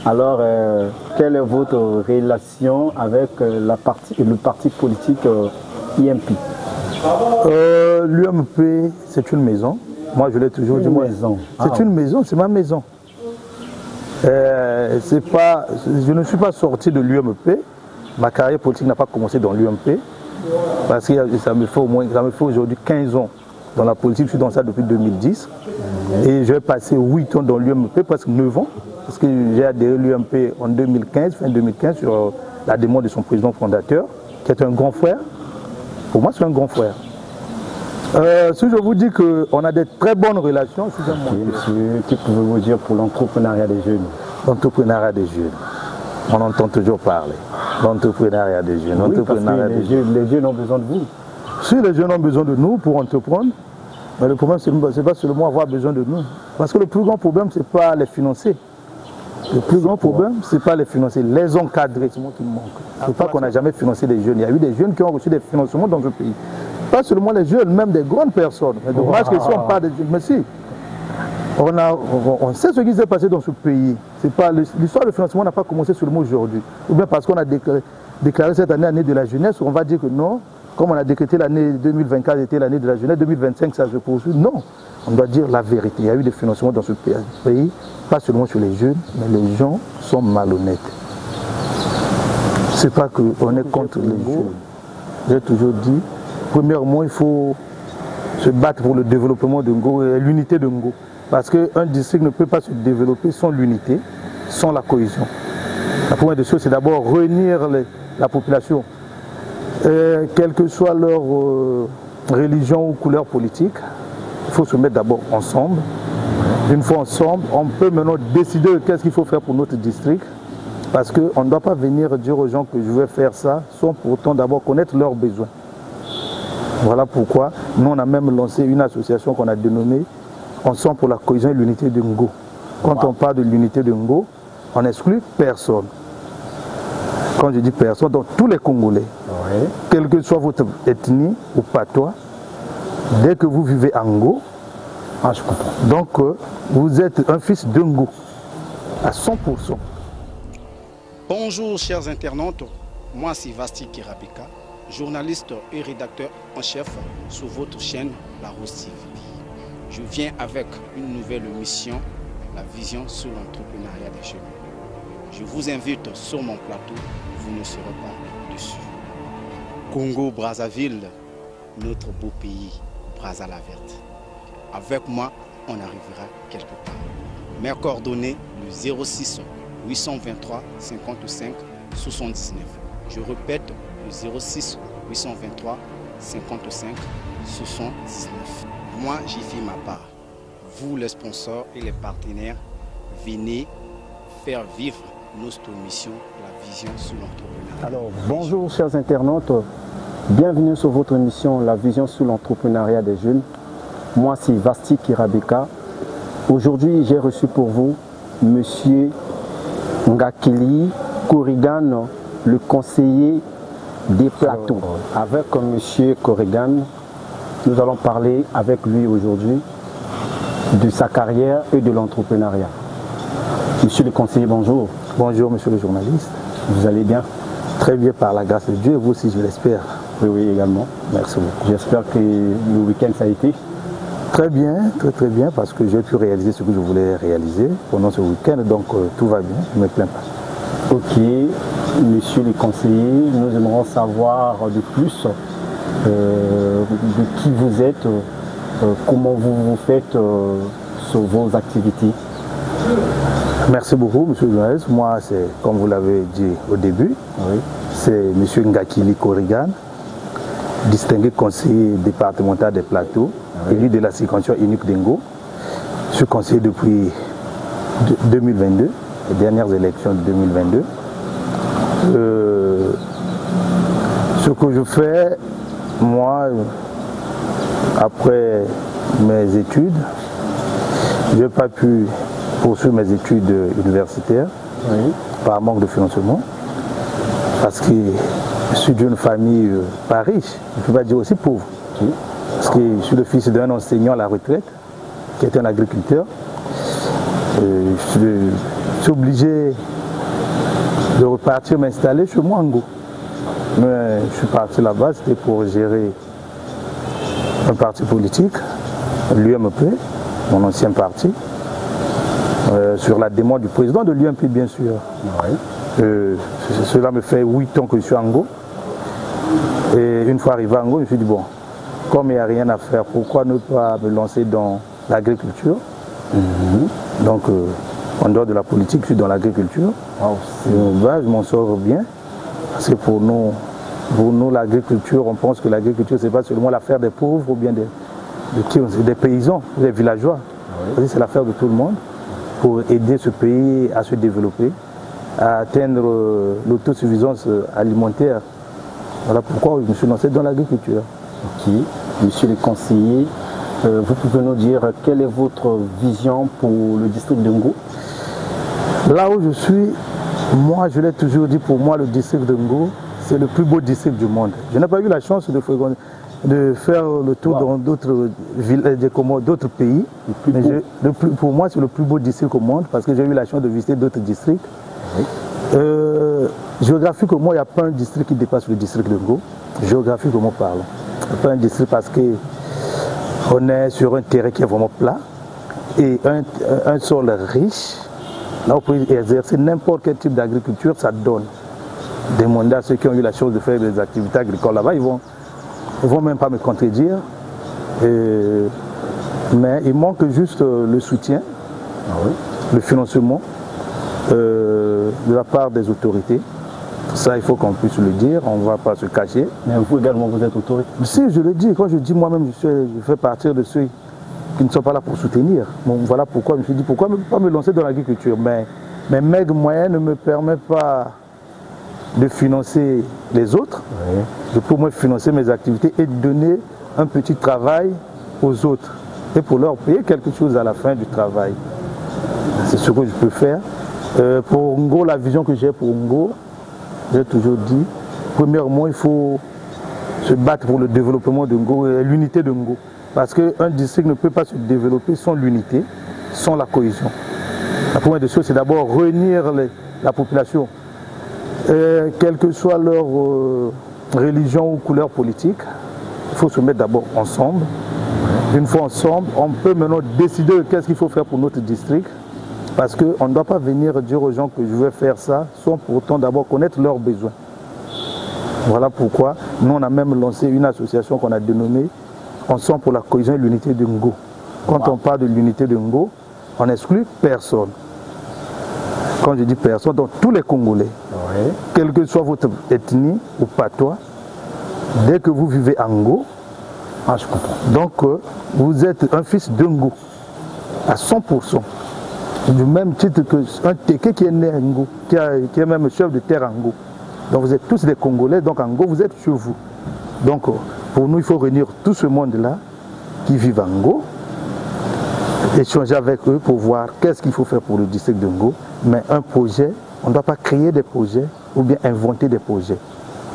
Alors, quelle est votre relation avec le parti politique IMP? L'UMP, c'est une maison. Moi, je l'ai toujours dit. C'est une maison, c'est ma maison. Je ne suis pas sorti de l'UMP. Ma carrière politique n'a pas commencé dans l'UMP. Parce que ça me fait aujourd'hui 15 ans dans la politique. Je suis dans ça depuis 2010. Et j'ai passé 8 ans dans l'UMP, presque 9 ans. Parce que j'ai adhéré à l'UMP en 2015, fin 2015, sur la demande de son président fondateur, qui est un grand frère. Pour moi, c'est un grand frère. Si je vous dis qu'on a des très bonnes relations, monsieur, que pouvez-vous dire pour l'entrepreneuriat des jeunes? L'entrepreneuriat des jeunes, on entend toujours parler. L'entrepreneuriat des jeunes. Oui, parce que les jeunes ont besoin de vous. Si les jeunes ont besoin de nous pour entreprendre, mais le problème, ce n'est pas seulement avoir besoin de nous. Parce que le plus grand problème, ce n'est pas les financer. Le plus grand problème, ce n'est pas les financer, les encadrer, c'est moi qui me manque. Ce n'est pas qu'on n'a jamais financé des jeunes. Il y a eu des jeunes qui ont reçu des financements dans ce pays. Pas seulement les jeunes, même des grandes personnes. C'est dommage que si on parle des jeunes, mais si. On sait ce qui s'est passé dans ce pays. L'histoire du financement n'a pas commencé seulement aujourd'hui. Ou bien parce qu'on a déclaré cette année de la jeunesse, on va dire que non. Comme on a décrété l'année 2024 était l'année de la jeunesse, 2025 ça se poursuit. Non, on doit dire la vérité. Il y a eu des financements dans ce pays, pas seulement sur les jeunes, mais les gens sont malhonnêtes. C'est pas qu'on est contre les jeunes. J'ai toujours dit, premièrement, il faut se battre pour le développement de Ngo et l'unité de Ngo. Parce qu'un district ne peut pas se développer sans l'unité, sans la cohésion. La première des choses, c'est d'abord réunir la population. Quelle que soit leur religion ou couleur politique, il faut se mettre d'abord ensemble. Une fois ensemble, on peut maintenant décider de qu'est-ce qu'il faut faire pour notre district. Parce qu'on ne doit pas venir dire aux gens que je vais faire ça, sans pourtant d'abord connaître leurs besoins. Voilà pourquoi nous on a même lancé une association qu'on a dénommée Ensemble pour la cohésion et l'unité de Ngo. Quand on parle de l'unité de Ngo, on n'exclut personne. Quand je dis personne, donc tous les Congolais, quelle que soit votre ethnie ou patois, dès que vous vivez en Ngo, je comprends. Donc vous êtes un fils de Ngo à 100%. Bonjour chers internautes, moi c'est Vasti Kirabika, journaliste et rédacteur en chef sur votre chaîne La Rose TV. Je viens avec une nouvelle mission, la vision sur l'entrepreneuriat des jeunes. Je vous invite sur mon plateau, vous ne serez pas déçus. Congo-Brazzaville, notre beau pays, Brazza la Verte. Avec moi, on arrivera quelque part. Mes coordonnées, le 06 823 55 79. Je répète, le 06 823 55 79. Moi, j'y fais ma part. Vous, les sponsors et les partenaires, venez faire vivre notre mission, la vision sur l'entrepreneuriat. Alors, bonjour chers internautes, bienvenue sur votre émission La vision sur l'entrepreneuriat des jeunes. Moi, c'est Vasti Kirabika. Aujourd'hui, j'ai reçu pour vous Monsieur Ngakili Korrigan, le conseiller des plateaux. Avec Monsieur Korrigan, nous allons parler avec lui aujourd'hui de sa carrière et de l'entrepreneuriat. Monsieur le conseiller, bonjour. Bonjour monsieur le journaliste. Vous allez bien? Très bien par la grâce de Dieu, et vous aussi je l'espère. Oui, oui, également. Merci beaucoup. J'espère que le week-end ça a été. Très bien, très bien, parce que j'ai pu réaliser ce que je voulais réaliser pendant ce week-end, donc tout va bien, je ne me plains pas. Ok, monsieur le conseiller, nous aimerons savoir de plus de qui vous êtes, comment vous faites sur vos activités. Merci beaucoup, monsieur le journaliste. Moi, c'est, comme vous l'avez dit au début, c'est monsieur Ngakili Korrigan, distingué conseiller départemental des plateaux, élu de la circonscription unique d'Ngo. Je suis conseiller depuis 2022, les dernières élections de 2022. Ce que je fais, moi, après mes études, je n'ai pas pu poursuivre mes études universitaires par manque de financement, parce que je suis d'une famille pas riche, je ne peux pas dire aussi pauvre, parce que je suis le fils d'un enseignant à la retraite qui était un agriculteur. Je suis obligé de repartir m'installer chez moi en Ngo. Mais je suis parti là-bas, c'était pour gérer un parti politique, l'UMP, mon ancien parti, sur la demande du président de l'UMP bien sûr. Oui. Cela me fait 8 ans que je suis en Ngo. Et une fois arrivé en Ngo, je me suis dit, bon, comme il n'y a rien à faire, pourquoi ne pas me lancer dans l'agriculture? Donc, en dehors de la politique, je suis dans l'agriculture. Je m'en sors bien. Parce que pour nous, l'agriculture, on pense que l'agriculture, ce n'est pas seulement l'affaire des pauvres ou bien des paysans, des villageois. Oui. C'est l'affaire de tout le monde pour aider ce pays à se développer, à atteindre l'autosuffisance alimentaire. Voilà pourquoi je me suis lancé dans l'agriculture. Ok. Monsieur le conseiller, vous pouvez nous dire quelle est votre vision pour le district de Ngo? Là où je suis, moi je l'ai toujours dit, pour moi le district de Ngo, c'est le plus beau district du monde. Je n'ai pas eu la chance de faire le tour dans d'autres pays. Pour moi c'est le plus beau district au monde parce que j'ai eu la chance de visiter d'autres districts. Oui. Géographiquement, il n'y a pas un district qui dépasse le district de Ngo. Géographiquement parlant. Il n'y a pas un district parce qu'on est sur un terrain qui est vraiment plat et un sol riche. Là, on peut exercer n'importe quel type d'agriculture, ça donne. Demandez à ceux qui ont eu la chance de faire des activités agricoles là-bas, ils vont même pas me contredire. Mais il manque juste le soutien, le financement de la part des autorités. Ça, il faut qu'on puisse le dire, on ne va pas se cacher. Mais vous également, vous êtes autorité? Si, je le dis. Quand je dis moi-même, je fais partir de ceux qui ne sont pas là pour soutenir. Bon, voilà pourquoi je me suis dit, pourquoi ne pas me lancer dans l'agriculture? Mais mes maigres moyens ne me permettent pas de financer les autres. Oui. Je peux moi financer mes activités et donner un petit travail aux autres. Et pour leur payer quelque chose à la fin du travail. C'est ce que je peux faire. Pour Ngo, la vision que j'ai pour Ngo, j'ai toujours dit, premièrement, il faut se battre pour le développement de Ngo et l'unité de Ngo. Parce qu'un district ne peut pas se développer sans l'unité, sans la cohésion. La première des choses, c'est d'abord réunir la population, quelle que soit leur religion ou couleur politique. Il faut se mettre d'abord ensemble. Une fois ensemble, on peut maintenant décider de qu'est-ce qu'il faut faire pour notre district. Parce qu'on ne doit pas venir dire aux gens que je vais faire ça sans pour autant d'abord connaître leurs besoins. Voilà pourquoi nous on a même lancé une association qu'on a dénommée Ensemble pour la cohésion et l'unité de Ngo. Quand on parle de l'unité de Ngo, on n'exclut personne. Quand je dis personne, donc tous les Congolais, quelle que soit votre ethnie ou patois, dès que vous vivez en Ngo, je comprends. Donc vous êtes un fils de Ngo à 100%. Du même titre qu'un Téké qui est né à Ngo, qui est même chef de terre à Ngo. Donc vous êtes tous des Congolais, donc en Ngo vous êtes chez vous. Donc pour nous il faut réunir tout ce monde-là qui vit en Ngo, échanger avec eux pour voir qu'est-ce qu'il faut faire pour le district de Ngo. Mais un projet, on ne doit pas créer des projets ou bien inventer des projets.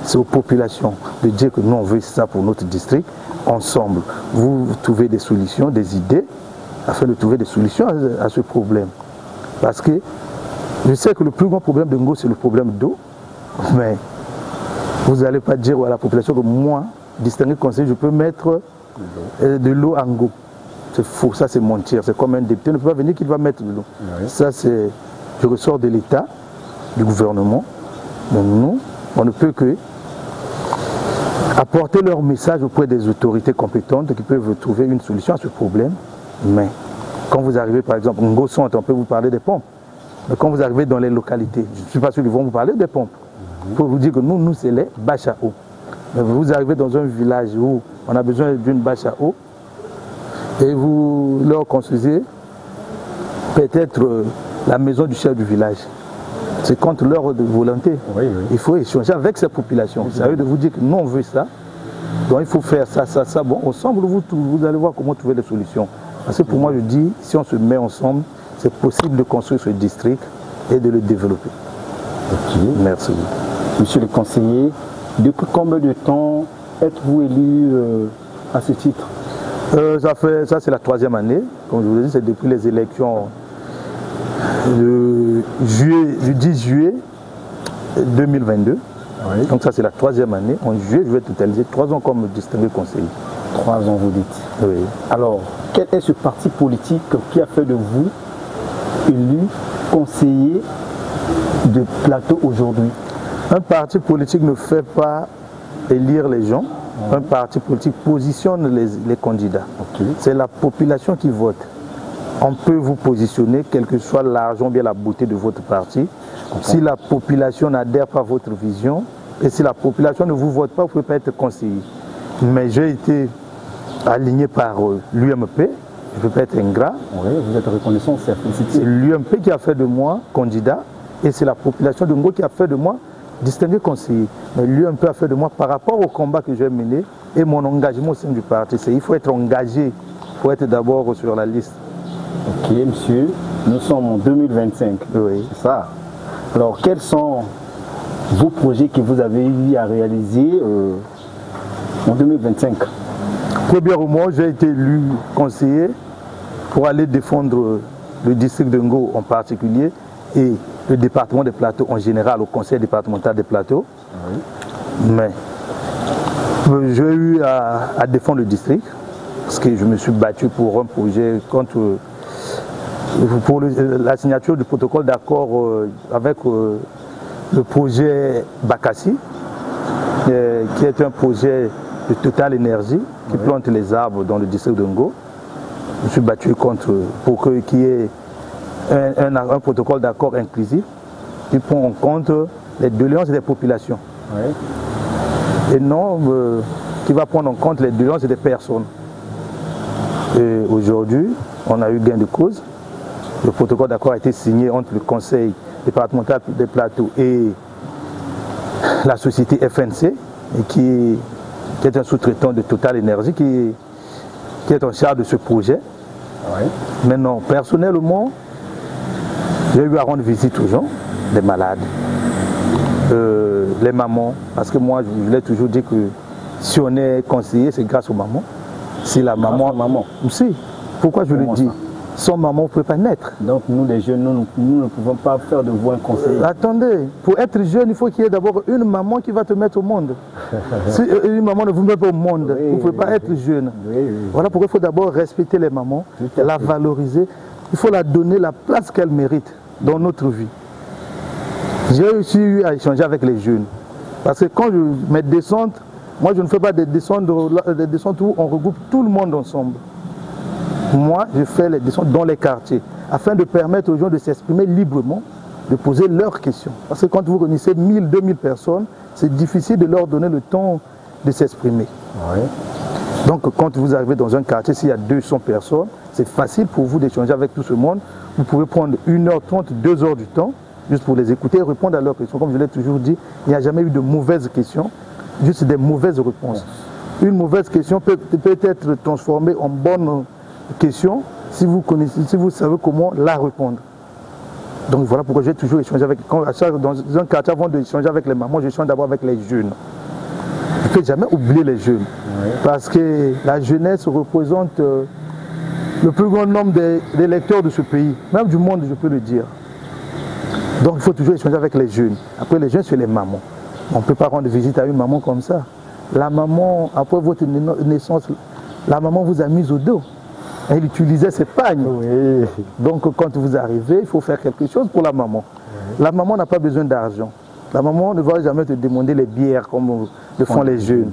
C'est aux populations de dire que nous on veut ça pour notre district. Ensemble, vous trouvez des solutions, des idées, afin de trouver des solutions à ce problème. Parce que je sais que le plus grand problème de Ngo, c'est le problème d'eau, mais vous n'allez pas dire à la population que moi, distingué conseiller, je peux mettre de l'eau en Ngo. C'est faux, ça c'est mentir, c'est comme un député ne peut pas venir qu'il va mettre de l'eau. Oui. Ça c'est du ressort de l'État, du gouvernement, mais nous, on ne peut que apporter leur message auprès des autorités compétentes qui peuvent trouver une solution à ce problème. Mais quand vous arrivez par exemple en Ngo Centre, on peut vous parler des pompes. Mais quand vous arrivez dans les localités, je ne suis pas sûr qu'ils vont vous parler des pompes. Il faut vous dire que nous c'est les bâches à eau. Mais vous arrivez dans un village où on a besoin d'une bâche à eau et vous leur construisez peut-être la maison du chef du village. C'est contre leur volonté. Oui, oui. Il faut échanger avec ces populations. Ça veut de vous dire que nous on veut ça. Donc il faut faire ça, ça, ça. Bon, ensemble, vous allez voir comment trouver des solutions. Parce que pour moi, je dis, si on se met ensemble, c'est possible de construire ce district et de le développer. Ok. Merci. Monsieur le conseiller, depuis combien de temps êtes-vous élu à ce titre? Ça c'est la 3e année. Comme je vous l'ai dit, c'est depuis les élections du 10 juillet 2022. Oui. Donc ça c'est la 3e année. En juillet, je vais totaliser 3 ans comme distingué conseiller. 3 ans, vous dites. Oui. Alors, quel est ce parti politique qui a fait de vous élu conseiller de Plateau aujourd'hui? Un parti politique ne fait pas élire les gens. Un parti politique positionne les candidats. Okay. C'est la population qui vote. On peut vous positionner, quel que soit l'argent, bien la beauté de votre parti. Si la population n'adhère pas à votre vision, et si la population ne vous vote pas, vous ne pouvez pas être conseiller. Mais j'ai été aligné par l'UMP, je ne peux pas être ingrat. Oui, vous êtes reconnaissant, c'est félicité. C'est l'UMP qui a fait de moi candidat, et c'est la population de Ngo qui a fait de moi distingué conseiller. Mais l'UMP a fait de moi par rapport au combat que j'ai mené et mon engagement au sein du parti. Il faut être engagé, il faut être d'abord sur la liste. Ok, monsieur, nous sommes en 2025. Oui. C'est ça. Alors, quels sont vos projets que vous avez eu à réaliser en 2025? Premièrement, j'ai été élu conseiller pour aller défendre le district de Ngo en particulier et le département des Plateaux en général au conseil départemental des Plateaux. Oui. Mais j'ai eu à défendre le district parce que je me suis battu pour un projet pour la signature du protocole d'accord avec le projet Bakassi, qui est un projet de Total Énergie qui plante les arbres dans le district de Ngo. Je me suis battu pour qu'il y ait un protocole d'accord inclusif qui prend en compte les doléances des populations. Oui. Et non qui va prendre en compte les doléances des personnes. Et aujourd'hui, on a eu gain de cause. Le protocole d'accord a été signé entre le conseil départemental des Plateaux et la société FNC, qui est un sous-traitant de Total Énergie qui est en charge de ce projet. Oui. Maintenant, personnellement, j'ai eu à rendre visite aux gens, les malades, les mamans, parce que moi, je l'ai toujours dit que si on est conseiller, c'est grâce aux mamans. Si la maman... Si, pourquoi je le dis? Sans maman, on ne peut pas naître. Donc nous, les jeunes, nous ne pouvons pas faire de vous un conseiller. Attendez, pour être jeune, il faut qu'il y ait d'abord une maman qui va te mettre au monde. Si une maman ne vous met pas au monde, oui, vous ne pouvez pas être jeune. Oui, oui. Voilà pourquoi il faut d'abord respecter les mamans, la valoriser. Il faut la donner la place qu'elle mérite dans notre vie. J'ai aussi eu à échanger avec les jeunes. Parce que quand mes descentes, moi je ne fais pas des descentes où on regroupe tout le monde ensemble. Moi, je fais les descentes dans les quartiers, afin de permettre aux gens de s'exprimer librement, de poser leurs questions. Parce que quand vous réunissez 1000, 2000 personnes, c'est difficile de leur donner le temps de s'exprimer. Oui. Donc quand vous arrivez dans un quartier, s'il y a 200 personnes, c'est facile pour vous d'échanger avec tout ce monde. Vous pouvez prendre 1h30, 2h du temps, juste pour les écouter et répondre à leurs questions. Comme je l'ai toujours dit, il n'y a jamais eu de mauvaises questions, juste des mauvaises réponses. Une mauvaise question peut être transformée en bonne question si vous connaissez, si vous savez comment la répondre. Donc voilà pourquoi j'ai toujours échangé avec, dans un quartier, avant d'échanger avec les mamans, j'échange d'abord avec les jeunes. Il ne faut jamais oublier les jeunes, parce que la jeunesse représente le plus grand nombre des lecteurs de ce pays, même du monde, je peux le dire. Donc il faut toujours échanger avec les jeunes. Après les jeunes, c'est les mamans. On ne peut pas rendre visite à une maman comme ça. La maman, après votre naissance, la maman vous a mis au dos. Elle utilisait ses pagnes. Oui. Donc quand vous arrivez, il faut faire quelque chose pour la maman. Oui. La maman n'a pas besoin d'argent. La maman ne va jamais te demander les bières comme le font les jeunes.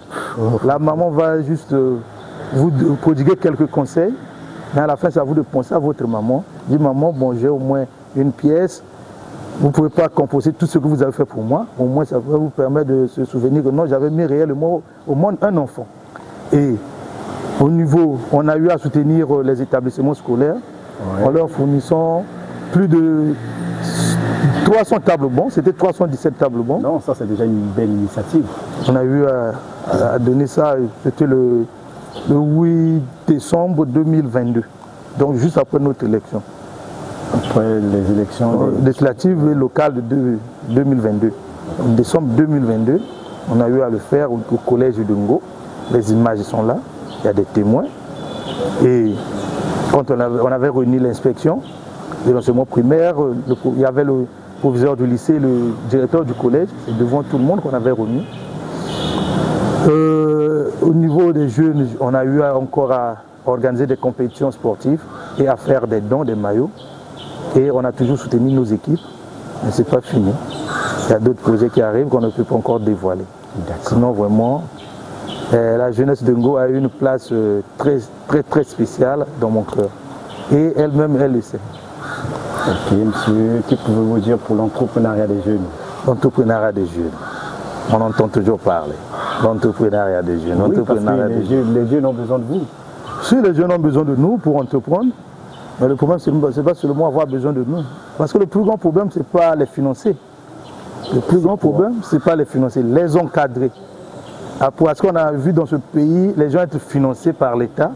La maman va juste vous prodiguer quelques conseils. Mais à la fin, c'est à vous de penser à votre maman. Dis maman, bon, j'ai au moins une pièce. Vous ne pouvez pas composer tout ce que vous avez fait pour moi. Au moins, ça va vous permettre de se souvenir que non, j'avais mis réellement au monde un enfant. Et au niveau, on a eu à soutenir les établissements scolaires en leur fournissant plus de 300 tables bancs. C'était 317 tables bancs. Non, ça c'est déjà une belle initiative. On a eu à donner ça, c'était le 8 décembre 2022. Donc juste après notre élection. Après les élections législatives et locales de 2022. En décembre 2022, on a eu à le faire au collège de Ngo. Les images sont là. Il y a des témoins. Et quand on avait réuni l'inspection, de l'enseignement primaire, il y avait le proviseur du lycée, le directeur du collège, c'est devant tout le monde qu'on avait remis. Au niveau des jeunes, on a eu encore à organiser des compétitions sportives et à faire des dons, des maillots. Et on a toujours soutenu nos équipes, mais ce n'est pas fini. Il y a d'autres projets qui arrivent qu'on ne peut pas encore dévoiler. Sinon, vraiment, la jeunesse de Ngo a eu une place très spéciale dans mon cœur. Et elle-même, elle le sait. Ok, monsieur, que pouvez-vous dire pour l'entrepreneuriat des jeunes? L'entrepreneuriat des jeunes, on entend toujours parler. L'entrepreneuriat des jeunes. Oui, parce que les jeunes ont besoin de vous. Si les jeunes ont besoin de nous pour entreprendre, mais le problème, ce n'est pas seulement avoir besoin de nous. Parce que le plus grand problème, ce n'est pas les financer. Le plus grand problème, ce n'est pas les financer, les encadrer. Parce qu'on a vu dans ce pays, les gens être financés par l'État,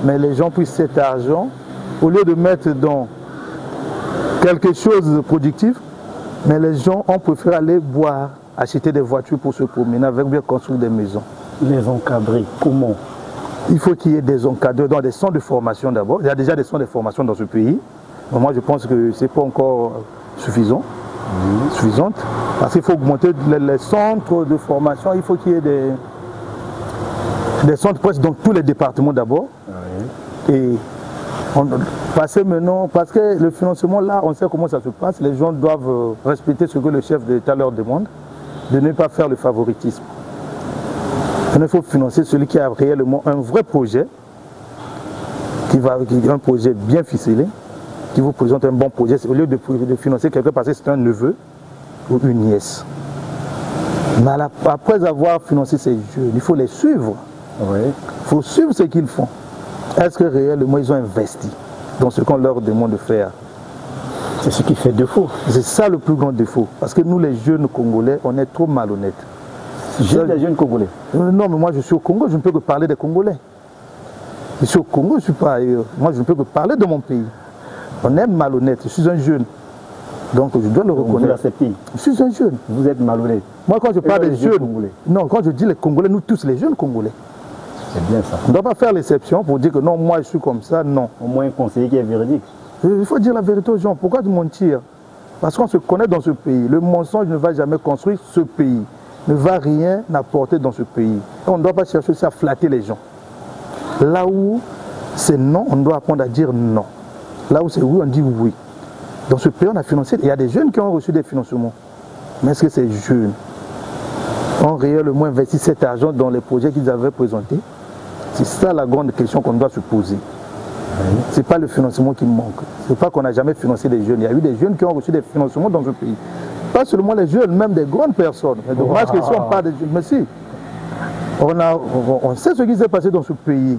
mais les gens prennent cet argent, au lieu de mettre dans quelque chose de productif, mais les gens ont préféré aller boire, acheter des voitures pour se promener, avec bien construire des maisons. Les encadrer, comment? Il faut qu'il y ait des encadreurs dans des centres de formation d'abord. Il y a déjà des centres de formation dans ce pays. Mais moi, je pense que ce n'est pas encore suffisante. Parce qu'il faut augmenter les centres de formation. Il faut qu'il y ait des centres presque dans tous les départements d'abord. Et passer maintenant, parce que le financement là, on sait comment ça se passe. Les gens doivent respecter ce que le chef de l'État leur demande, de ne pas faire le favoritisme. Il faut financer celui qui a réellement un vrai projet, un projet bien ficelé, qui vous présente un bon projet, au lieu de financer quelqu'un parce que c'est un neveu ou une nièce. Mais après avoir financé ces jeunes, il faut les suivre. Il faut suivre ce qu'ils font. Est-ce que réellement ils ont investi dans ce qu'on leur demande de faire? C'est ce qui fait défaut. C'est ça le plus grand défaut. Parce que nous, les jeunes Congolais, on est trop malhonnêtes. Les jeunes Congolais? Non, mais moi je suis au Congo, je ne peux que parler des Congolais. Je suis au Congo, je ne suis pas ailleurs. Moi je ne peux que parler de mon pays. On est malhonnête, je suis un jeune. Donc je dois le reconnaître. Vous l'acceptez? Je suis un jeune. Vous êtes malhonnête? Moi quand je parle des jeunes Congolais. Non, quand je dis les Congolais, nous tous les jeunes Congolais. C'est bien ça. On ne doit pas faire l'exception pour dire que non, moi je suis comme ça, non. Au moins un conseiller qui est véridique. Il faut dire la vérité aux gens. Pourquoi mentir? Parce qu'on se connaît dans ce pays. Le mensonge ne va jamais construire ce pays. Ne va rien apporter dans ce pays. Et on ne doit pas chercher aussi à flatter les gens. Là où c'est non, on doit apprendre à dire non. Là où c'est oui, on dit oui. Dans ce pays, on a financé. Il y a des jeunes qui ont reçu des financements. Mais est-ce que ces jeunes ont réellement investi cet argent dans les projets qu'ils avaient présentés? C'est ça la grande question qu'on doit se poser. Ce n'est pas le financement qui manque. Ce n'est pas qu'on n'a jamais financé des jeunes. Il y a eu des jeunes qui ont reçu des financements dans ce pays. Pas seulement les jeunes, même des grandes personnes. C'est dommage que si on parle des jeunes, mais si. On sait ce qui s'est passé dans ce pays.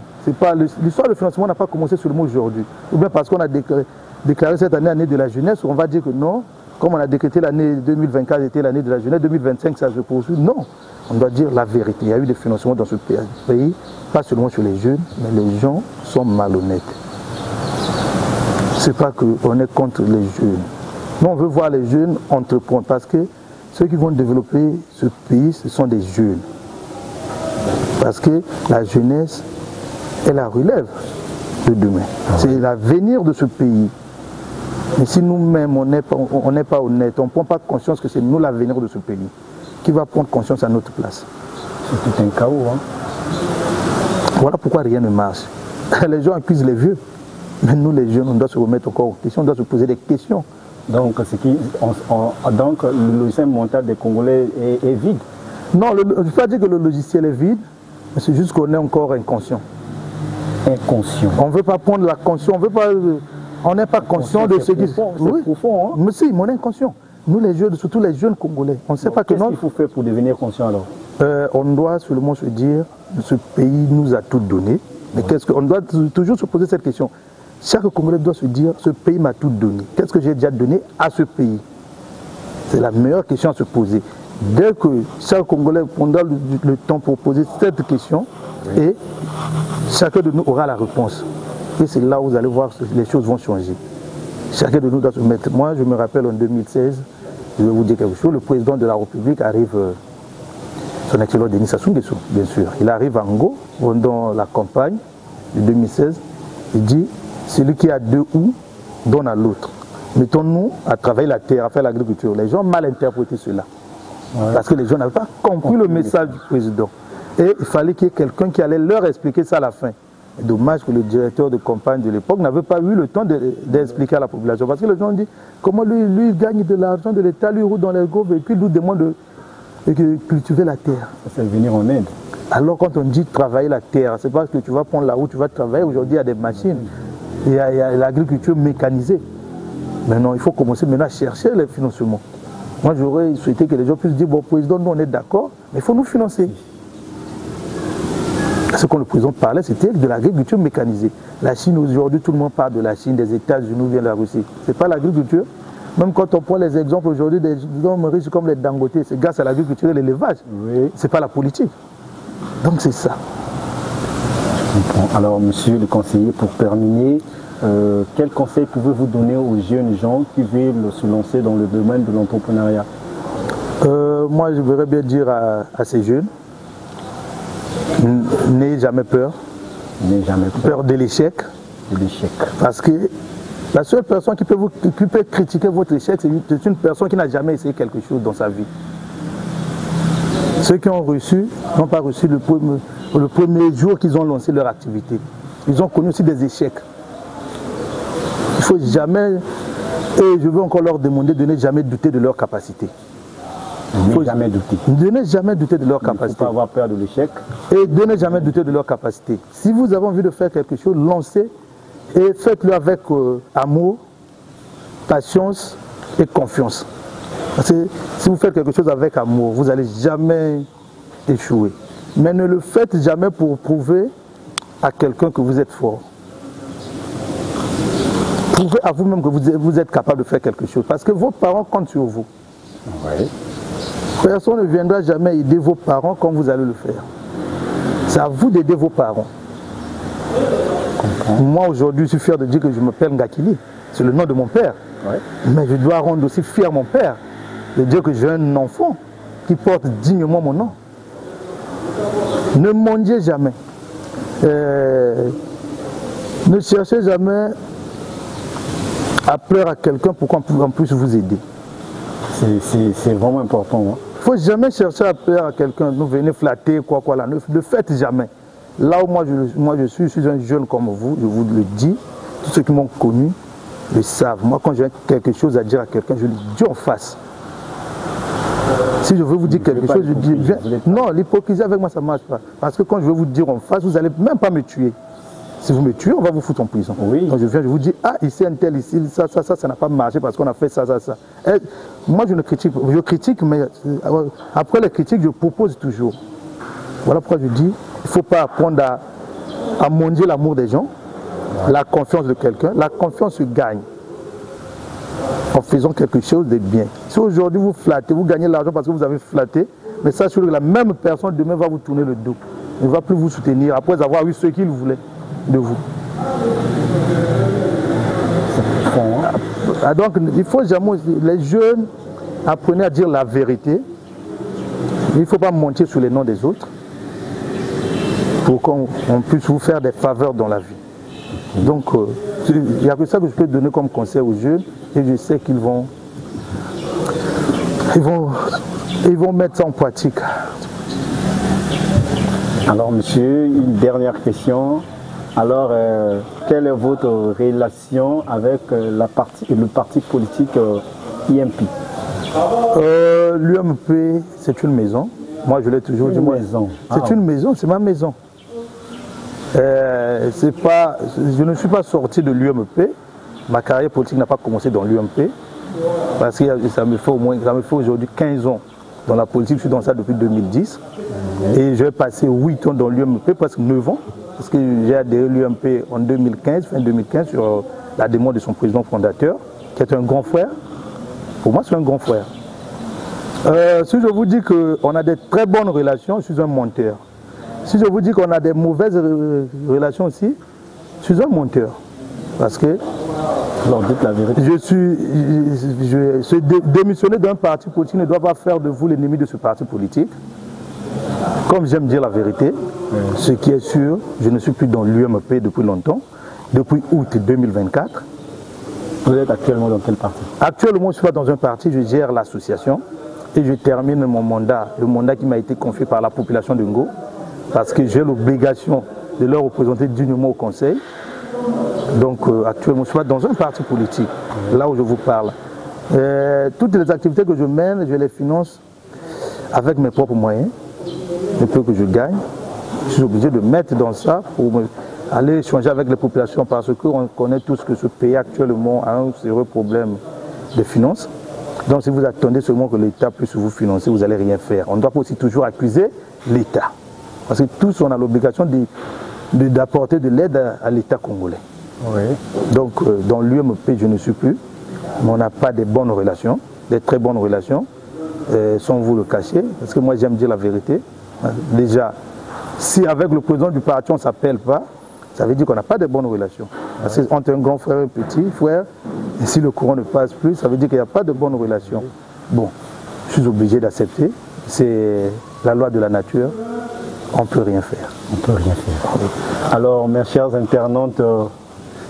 L'histoire du financement n'a pas commencé seulement aujourd'hui. Ou bien parce qu'on a déclaré cette année de la jeunesse, on va dire que non, comme on a décrété l'année 2024 était l'année de la jeunesse, 2025 ça se poursuit. Non, on doit dire la vérité. Il y a eu des financements dans ce pays, pas seulement sur les jeunes, mais les gens sont malhonnêtes. Ce n'est pas qu'on est contre les jeunes. Nous, on veut voir les jeunes entreprendre parce que ceux qui vont développer ce pays, ce sont des jeunes. Parce que la jeunesse est la relève de demain. C'est l'avenir de ce pays. Mais si nous-mêmes, on n'est pas honnête, on ne prend pas conscience que c'est nous l'avenir de ce pays, qui va prendre conscience à notre place? C'est tout un chaos. Voilà pourquoi rien ne marche. Les gens accusent les vieux. Mais nous, les jeunes, on doit se remettre encore en question, on doit se poser des questions. Donc, le logiciel mental des Congolais est vide? Non, je ne veux pas dire que le logiciel est vide, mais c'est juste qu'on est encore inconscient. Inconscient. On ne veut pas prendre la conscience, on n'est pas conscient de ce qui se passe. C'est profond, hein? Mais si, on est inconscient. Nous, les jeunes, surtout les jeunes Congolais, on ne sait pas que qu'est-ce qu'il faut faire pour devenir conscient alors? On doit seulement se dire, ce pays nous a tout donné. Mais on doit toujours se poser cette question. Chaque Congolais doit se dire, ce pays m'a tout donné. Qu'est-ce que j'ai déjà donné à ce pays? C'est la meilleure question à se poser. Dès que chaque Congolais prendra le temps pour poser cette question, et chacun de nous aura la réponse. Et c'est là où vous allez voir que les choses vont changer. Chacun de nous doit se mettre. Moi, je me rappelle en 2016, je vais vous dire quelque chose, le président de la République arrive, son excellent Denis Sassou Nguesso, bien sûr. Il arrive à Ngo, pendant la campagne de 2016, il dit, celui qui a deux ou donne à l'autre. Mettons-nous à travailler la terre, à faire l'agriculture. Les gens ont mal interprété cela. Ouais. Parce que les gens n'avaient pas compris le message du président. Et il fallait qu'il y ait quelqu'un qui allait leur expliquer ça à la fin. Et dommage que le directeur de campagne de l'époque n'avait pas eu le temps d'expliquer à la population. Parce que les gens ont dit, comment lui il gagne de l'argent de l'État, lui roule dans les gros véhicules, nous demande de cultiver la terre. C'est venir en aide. Alors quand on dit travailler la terre, c'est parce que tu vas prendre la route, tu vas travailler. Aujourd'hui, il y a des machines, il y a l'agriculture mécanisée. Maintenant, il faut commencer maintenant à chercher les financements. Moi, j'aurais souhaité que les gens puissent dire, bon, président, nous on est d'accord, mais il faut nous financer. Ce que le président parlait, c'était de l'agriculture mécanisée. La Chine, aujourd'hui, tout le monde parle de la Chine, des États-Unis, vient de la Russie. Ce n'est pas l'agriculture. Même quand on prend les exemples aujourd'hui des hommes riches comme les Dangote, c'est grâce à l'agriculture et l'élevage. Oui. Ce n'est pas la politique. Donc c'est ça. Je comprends. Alors, monsieur le conseiller, pour terminer, quel conseil pouvez-vous donner aux jeunes gens qui veulent se lancer dans le domaine de l'entrepreneuriat? Moi, je voudrais bien dire à ces jeunes, n'ayez jamais peur. N'ayez jamais peur de l'échec. De l'échec. Parce que la seule personne qui peut critiquer votre échec, c'est une personne qui n'a jamais essayé quelque chose dans sa vie. Ceux qui ont reçu n'ont pas reçu le premier jour qu'ils ont lancé leur activité. Ils ont connu aussi des échecs. Il ne faut jamais, et je veux encore leur demander de ne jamais douter de leur capacité. Ne jamais douter. De ne jamais douter de leur capacité. Il ne faut pas avoir peur de l'échec. Et de ne jamais douter de leur capacité. Si vous avez envie de faire quelque chose, lancez et faites-le avec amour, patience et confiance. Parce que si vous faites quelque chose avec amour, vous n'allez jamais échouer. Mais ne le faites jamais pour prouver à quelqu'un que vous êtes fort. Prouvez à vous-même que vous êtes capable de faire quelque chose. Parce que vos parents comptent sur vous. Oui. Personne ne viendra jamais aider vos parents comme vous allez le faire. C'est à vous d'aider vos parents. Moi aujourd'hui, je suis fier de dire que je m'appelle Ngakili. C'est le nom de mon père. Ouais. Mais je dois rendre aussi fier mon père de dire que j'ai un enfant qui porte dignement mon nom. Ne mendiez jamais. Ne cherchez jamais à pleurer à quelqu'un pour qu'on puisse vous aider. C'est vraiment important. Hein? Il ne faut jamais chercher à pleurer à quelqu'un, nous venez flatter, quoi là. Ne le faites jamais. Là où moi je suis un jeune comme vous, je vous le dis, tous ceux qui m'ont connu le savent. Moi quand j'ai quelque chose à dire à quelqu'un, je le dis en face. Si je veux vous dire quelque chose, je dis, non, l'hypocrisie avec moi ça ne marche pas. Parce que quand je veux vous dire en face, vous n'allez même pas me tuer. Si vous me tuez, on va vous foutre en prison. Oui. Quand je viens, je vous dis, ah, ici, un tel, ici, ça n'a pas marché parce qu'on a fait ça. Et moi, je ne critique pas. Je critique, mais après les critiques, je propose toujours. Voilà pourquoi je dis, il ne faut pas apprendre à mendier l'amour des gens, la confiance de quelqu'un. La confiance se gagne en faisant quelque chose de bien. Si aujourd'hui vous flattez, vous gagnez l'argent parce que vous avez flatté, mais sachez que la même personne demain va vous tourner le dos. Il ne va plus vous soutenir après avoir eu ce qu'il voulait de vous. Donc il faut jamais, les jeunes, apprenez à dire la vérité. Il ne faut pas mentir sur les noms des autres pour qu'on puisse vous faire des faveurs dans la vie. Donc il n'y a que ça que je peux donner comme conseil aux jeunes et je sais qu'ils vont mettre ça en pratique. Alors monsieur, une dernière question. Alors, quelle est votre relation avec le parti politique IMP? L'UMP, c'est une maison. Moi, je l'ai toujours dit. C'est une maison, c'est ma maison. Je ne suis pas sorti de l'UMP. Ma carrière politique n'a pas commencé dans l'UMP. Parce que ça me fait aujourd'hui 15 ans dans la politique. Je suis dans ça depuis 2010. Et j'ai passé 8 ans dans l'UMP, presque 9 ans. Parce que j'ai adhéré à l'UMP en 2015, fin 2015, sur la demande de son président fondateur, qui est un grand frère. Pour moi, c'est un grand frère. Si je vous dis qu'on a des très bonnes relations, je suis un menteur. Si je vous dis qu'on a des mauvaises relations aussi, je suis un menteur. Parce que alors, dites la vérité. Démissionner d'un parti politique ne doit pas faire de vous l'ennemi de ce parti politique. Comme j'aime dire la vérité, ce qui est sûr, je ne suis plus dans l'UMP depuis longtemps, depuis août 2024. Vous êtes actuellement dans quel parti? Actuellement, je ne suis pas dans un parti, je gère l'association et je termine mon mandat, le mandat qui m'a été confié par la population de Ngo, parce que j'ai l'obligation de leur représenter dignement au conseil. Donc actuellement, je ne suis pas dans un parti politique, là où je vous parle. Toutes les activités que je mène, je les finance avec mes propres moyens, le peu que je gagne. Je suis obligé de mettre dans ça pour aller échanger avec les populations parce qu'on connaît tous que ce pays actuellement a un sérieux problème de finances. Donc si vous attendez seulement que l'État puisse vous financer, vous n'allez rien faire. On ne doit pas aussi toujours accuser l'État. Parce que tous, on a l'obligation d'apporter de l'aide à l'État congolais. Oui. Donc dans l'UMP, je ne suis plus, mais on n'a pas de bonnes relations, des très bonnes relations, sans vous le cacher, parce que moi j'aime dire la vérité. Déjà, si avec le président du parti on ne s'appelle pas, ça veut dire qu'on n'a pas de bonnes relations. Parce qu'entre un grand frère et un petit frère, et si le courant ne passe plus, ça veut dire qu'il n'y a pas de bonnes relations. Bon, je suis obligé d'accepter, c'est la loi de la nature, on ne peut rien faire. On ne peut rien faire. Alors mes chers internautes,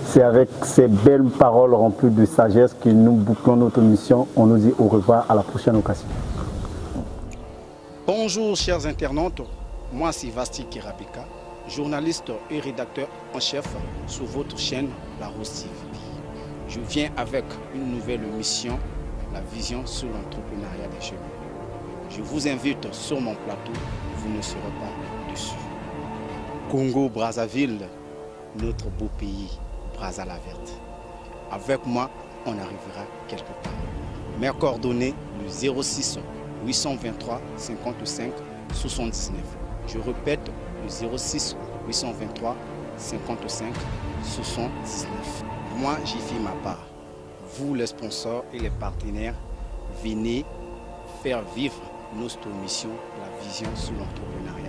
c'est avec ces belles paroles remplies de sagesse que nous bouclons notre mission. On nous dit au revoir, à la prochaine occasion. Bonjour chers internautes, moi c'est Vasti Kirabika, journaliste et rédacteur en chef sur votre chaîne La Rose TV. Je viens avec une nouvelle mission, la vision sur l'entrepreneuriat des jeunes. Je vous invite sur mon plateau, vous ne serez pas déçus. Congo Brazzaville, notre beau pays, Brazza la verte. Avec moi, on arrivera quelque part. Mes coordonnées, le 06 823 55 79. Je répète, le 06 823 55 79. Moi, j'y fais ma part. Vous, les sponsors et les partenaires, venez faire vivre notre mission, la vision sur l'entrepreneuriat.